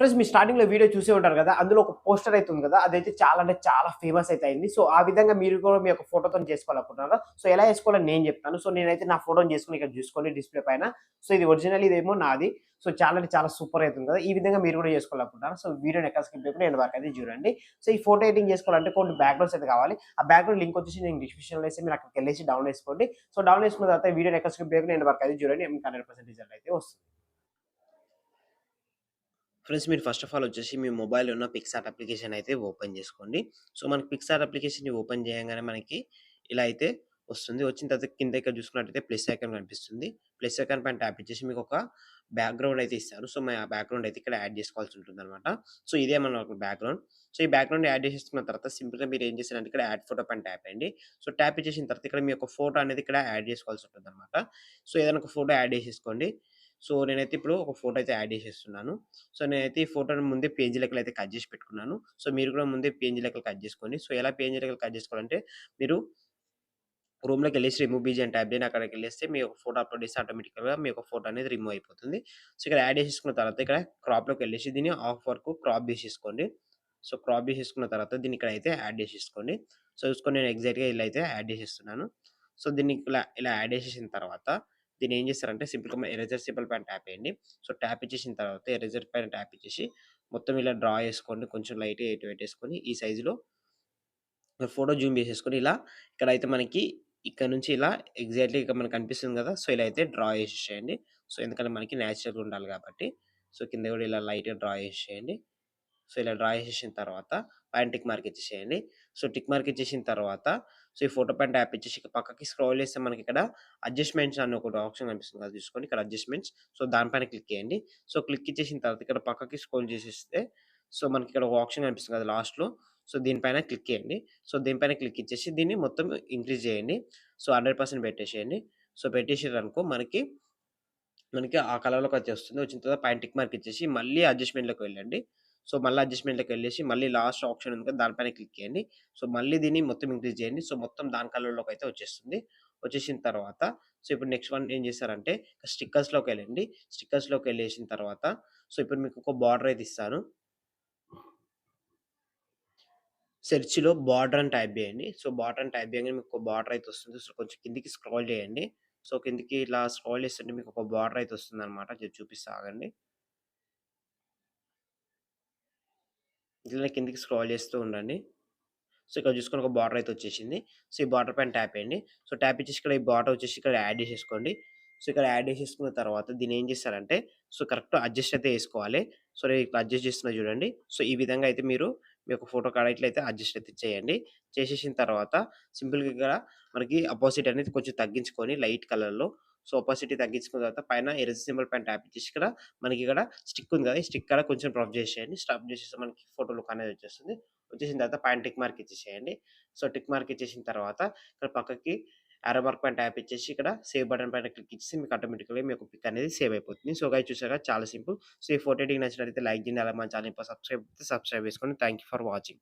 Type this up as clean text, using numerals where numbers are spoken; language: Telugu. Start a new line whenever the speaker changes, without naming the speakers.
ఫ్రెండ్స్ మీరు స్టార్టింగ్‌లో వీడియో చూసే ఉంటారు కదా! అందులో ఒక పోస్టర్ అయితే ఉంది కదా! అదైతే చాలా అంటే చాలా ఫేమస్ అయితే అయింది. సో, ఆ విధంగా మీరు కూడా మీ యొక్క ఫోటోతోని చేసుకోవాలనుకుంటున్నారా? సో, ఎలా చేసుకోవాలో నేను చెప్తాను. సో, నేనైతే నా ఫోటోని చేసుకొని ఇక్కడ చూసుకోండి డిస్‌ప్లే పైన. సో, ఇది ఒరిజినల్ ఇదేమో నాది. సో, చాలా అంటే చాలా సూపర్ అయితుంది కదా! ఈ విధంగా మీరు కూడా చేసుకోవాలనుకుంటున్నారా? సో, వీడియోని ఎక్కడ స్కిప్ చేయకుండా ఎండ్ వరకు అయితే చూడండి. సో, ఈ ఫోటో ఎడిటింగ్ చేసుకోవాలంటే కొన్ని బ్యాక్‌గ్రౌండ్స్ అయితే కావాలి. ఆ బ్యాక్‌గ్రౌండ్ లింక్ వచ్చేసి నేను డిస్క్రిప్షన్‌లో ఇస్తే మీరు అక్కడికెళ్ళేసి డౌన్‌లోడ్ చేసుకోండి. సో, డౌన్‌లోడ్ చేసుకున్న తర్వాత వీడియోని ఎక్కడ స్కిప్ చేయకుండా ఎండ్ వరకు అయితే చూడండి. మీకు 100% రిజల్ట్ అయితే వస్తుంది. ఫ్రెండ్స్ మీరు ఫస్ట్ ఆఫ్ ఆల్ వచ్చేసి మీ మొబైల్‌లో ఉన్న పిక్సార్ట్ అప్లికేషన్ అయితే ఓపెన్ చేసుకోండి. సో, మనకి పిక్సార్ట్ అప్లికేషన్‌ని ఓపెన్ చేయంగానే మనకి ఇలా అయితే వస్తుంది. వచ్చిన తర్వాత కింద ఇక్కడ చూసుకున్నట్టయితే ప్లస్ ఐకాన్ కనిపిస్తుంది. ప్లస్ ఐకాన్ పైన ట్యాప్ ఇచ్చేసి మీకు ఒక బ్యాక్‌గ్రౌండ్ అయితే ఇస్తారు. సో, ఆ బ్యాక్‌గ్రౌండ్ అయితే ఇక్కడ యాడ్ చేసుకోవాల్సి ఉంటుందన్నమాట. సో, ఇదే మన బ్యాక్‌గ్రౌండ్. సో, ఈ బ్యాక్‌గ్రౌండ్ యాడ్ చేసేసుకున్న తర్వాత సింపుల్‌గా మీరు ఏం చేస్తారంటే ఇక్కడ యాడ్ ఫోటో పైన ట్యాప్ చేయండి. సో, ట్యాప్ ఇచ్చేసిన తర్వాత ఇక్కడ మీ యొక్క ఫోటో అనేది ఇక్కడ యాడ్ చేసుకోవాల్సి ఉంటుందన్నమాట. సో, ఏదైనా ఒక ఫోటో యాడ్ చేసేసుకోండి. సో, నేనైతే ఇప్పుడు ఒక ఫోటో అయితే యాడ్ చేసేస్తున్నాను. సో, నేనైతే ఈ ఫోటోని ముందే పేజీ లెక్కలైతే కట్ చేసి పెట్టుకున్నాను. సో, మీరు కూడా ముందే పేజీ లెక్కలు కట్ చేసుకోండి. సో, ఎలా పేజీ లెక్కలు కట్ చేసుకోవాలంటే, మీరు రూమ్‌లోకెళ్ళేసి రిమూవ్ బీజీ అని ట్యాప్ చేయండి. అక్కడికెళ్ళేస్తే మీ యొక్క ఫోటో అప్‌లోడ్ చేస్తే ఆటోమేటిక్‌గా మీ యొక్క ఫోటో అనేది రిమూవ్ అయిపోతుంది. సో, ఇక్కడ యాడ్ చేసేసుకున్న తర్వాత ఇక్కడ క్రాప్‌లోకెళ్ళేసి దీన్ని హాఫ్ వరకు క్రాప్ చేసేసుకోండి. సో, క్రాప్ చేసేసుకున్న తర్వాత దీన్ని ఇక్కడైతే యాడ్ చేసేసుకోండి. సో, చూసుకొని నేను ఎగ్జాక్ట్‌గా ఇలా అయితే యాడ్ చేసేస్తున్నాను. సో, దీన్ని ఇలా యాడ్ చేసేసిన తర్వాత దీన్ని ఏం చేస్తారంటే సింపుల్‌గా ఎరేజర్ సింబల్ పైన ట్యాప్ చేయండి. సో, ట్యాప్ ఇచ్చేసిన తర్వాత ఎరేజర్ పైన ట్యాప్ ఇచ్చేసి మొత్తం ఇలా డ్రా చేసుకోండి. కొంచెం లైట్‌గా ఎటు పెట్టేసుకొని ఈ సైజులో ఫోటో జూమ్ చేసేసుకొని ఇలా ఇక్కడైతే మనకి ఇక్కడ నుంచి ఇలా ఎగ్జాక్ట్‌లీ ఇక్కడ మనకు కనిపిస్తుంది కదా! సో, ఇలా అయితే డ్రా చేసేసేయండి. సో, ఎందుకంటే మనకి నేచురల్‌గా ఉండాలి కాబట్టి. సో, కింద కూడా ఇలా లైట్‌గా డ్రా చేసేయండి. సో, ఇలా డ్రా చేసేసిన తర్వాత పైన టిక్ మార్క్ ఇచ్చేసేయండి. సో, టిక్ మార్క్ ఇచ్చేసిన తర్వాత సో, ఈ ఫోటో పైన ట్యాప్ ఇచ్చేసి ఇక పక్కకి స్క్రోల్ చేస్తే మనకిక్కడ అడ్జస్ట్‌మెంట్స్ అని ఒకటి ఆప్షన్ కనిపిస్తుంది కదా! చూసుకోండి. ఇక్కడ అడ్జస్ట్‌మెంట్స్ సో, దానిపైన క్లిక్ చేయండి. సో, క్లిక్ ఇచ్చేసిన తర్వాత ఇక్కడ పక్కకి స్క్రోల్ చేసేస్తే సో, మనకిక్కడ ఒక ఆప్షన్ కనిపిస్తుంది కదా! లాస్ట్‌లో. సో, దీనిపైన క్లిక్ చేయండి. సో, దీనిపైన క్లిక్ ఇచ్చేసి దీన్ని మొత్తం ఇంక్రీజ్ చేయండి. సో, 100% పెట్టేసేయండి. సో, పెట్టేసిర్రనుకో మనకి ఆ కలర్‌లోకైతే వస్తుంది. వచ్చిన తర్వాత పైన టిక్ మార్క్ ఇచ్చేసి మళ్ళీ అడ్జస్ట్‌మెంట్‌లోకి వెళ్ళండి. సో, మళ్ళీ అడ్జస్ట్‌మెంట్‌లోకి వెళ్ళేసి మళ్ళీ లాస్ట్ ఆప్షన్ ఉంది కదా! దానిపైన క్లిక్ చేయండి. సో, మళ్ళీ దీన్ని మొత్తం ఇంక్రీజ్ చేయండి. సో, మొత్తం దాని కలర్‌లోకైతే వచ్చేస్తుంది. వచ్చేసిన తర్వాత సో, ఇప్పుడు నెక్స్ట్ వన్ ఏం చేస్తారంటే స్టిక్కర్స్‌లోకెళ్ళండి. స్టిక్కర్స్‌లోకెళ్ళేసిన తర్వాత సో, ఇప్పుడు మీకు ఒక బార్డర్ అయితే ఇస్తాను. సెర్చ్‌లో బార్డర్ అని టైప్ చేయండి. సో, బార్డర్ అని టైప్ చేయంగానే మీకు ఒక బార్డర్ అయితే వస్తుంది. సో, కొంచెం కిందకి స్క్రాల్ చేయండి. సో, కిందకి ఇలా స్క్రాల్ చేస్తుంటే మీకు ఒక బార్డర్ అయితే వస్తుందన్నమాట. చూపిస్తా ఆగండి. ఇట్లనే కిందకి స్క్రాల్ చేస్తూ ఉండండి. సో, ఇక్కడ చూసుకొని ఒక బార్డర్ అయితే వచ్చేసింది. సో, ఈ బార్డర్ పైన ట్యాప్ చేయండి. సో, ట్యాప్ ఇచ్చేసి ఇక్కడ ఈ బార్డర్ వచ్చేసి ఇక్కడ యాడ్ చేసేసుకోండి. సో, ఇక్కడ యాడ్ చేసేసుకున్న తర్వాత దీన్ని ఏం చేస్తారంటే సో, కరెక్ట్ అడ్జస్ట్ అయితే చేసుకోవాలి. సో, నేను ఇక్కడ అడ్జస్ట్ చేస్తున్నా చూడండి. సో, ఈ విధంగా అయితే మీరు మీ యొక్క ఫోటో కాడ ఇట్లయితే అడ్జస్ట్ అయితే చేయండి. చేసేసిన తర్వాత సింపుల్‌గా ఇక్కడ మనకి అపోజిట్ అనేది కొంచెం తగ్గించుకొని లైట్ కలర్‌లో సో, ఒపాసిటీ తగ్గించుకున్న తర్వాత పైన ఎరేజర్ సింబల్ పైన ట్యాప్ ఇచ్చేసి ఇక్కడ మనకిక్కడ స్టిక్ ఉంది కదా! ఈ స్టిక్ కాడ కొంచెం రబ్ చేసేయండి. రబ్ చేసేస్తే మనకి ఫోటో లుక్ అనేది వచ్చేస్తుంది. వచ్చేసిన తర్వాత పైన టిక్ మార్క్ ఇచ్చేసేయండి. సో, టిక్ మార్క్ ఇచ్చేసిన తర్వాత ఇక్కడ పక్కకి యారో మార్క్ పైన ట్యాప్ ఇచ్చేసి ఇక్కడ సేవ్ బటన్ పైన క్లిక్ ఇచ్చేసి మీకు ఆటోమేటిక్‌గా మీ యొక్క పిక్ అనేది సేవ్ అయిపోతుంది. సో, గైస్ చూసారు కదా! చాలా సింపుల్. సో, ఈ ఫోటో ఎడిటింగ్ నచ్చినట్లయితే లైక్ చేయండి. అలాగే మన ఛానెల్‌ని సబ్స్క్రైబ్ చేసుకోండి. Thank you for watching.